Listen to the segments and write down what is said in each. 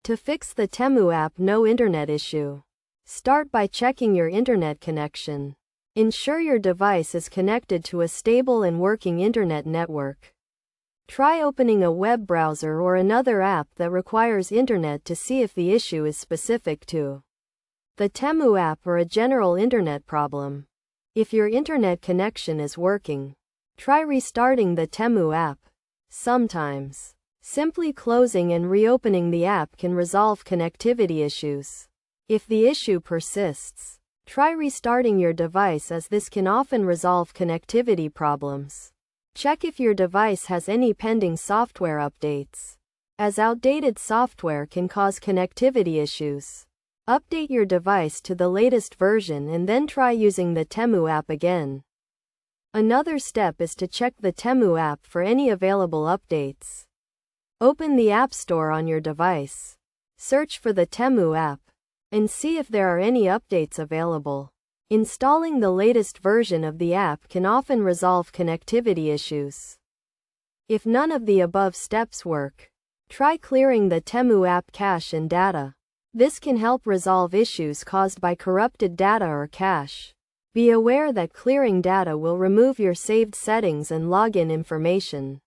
To fix the Temu app no internet issue, start by checking your internet connection. Ensure your device is connected to a stable and working internet network. Try opening a web browser or another app that requires internet to see if the issue is specific to the Temu app or a general internet problem. If your internet connection is working, try restarting the Temu app. Sometimes, simply closing and reopening the app can resolve connectivity issues. If the issue persists, try restarting your device, as this can often resolve connectivity problems. Check if your device has any pending software updates, as outdated software can cause connectivity issues. Update your device to the latest version and then try using the Temu app again. Another step is to check the Temu app for any available updates. Open the App Store on your device, search for the Temu app, and see if there are any updates available. Installing the latest version of the app can often resolve connectivity issues. If none of the above steps work, try clearing the Temu app cache and data. This can help resolve issues caused by corrupted data or cache. Be aware that clearing data will remove your saved settings and login information,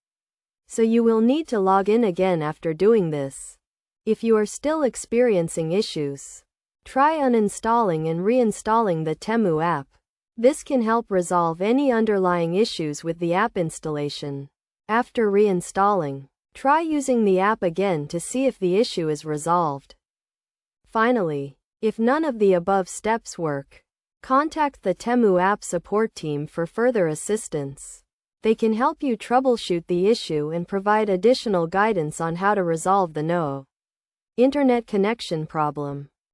so you will need to log in again after doing this. If you are still experiencing issues, try uninstalling and reinstalling the Temu app. This can help resolve any underlying issues with the app installation. After reinstalling, try using the app again to see if the issue is resolved. Finally, if none of the above steps work, contact the Temu app support team for further assistance. They can help you troubleshoot the issue and provide additional guidance on how to resolve the no internet connection problem.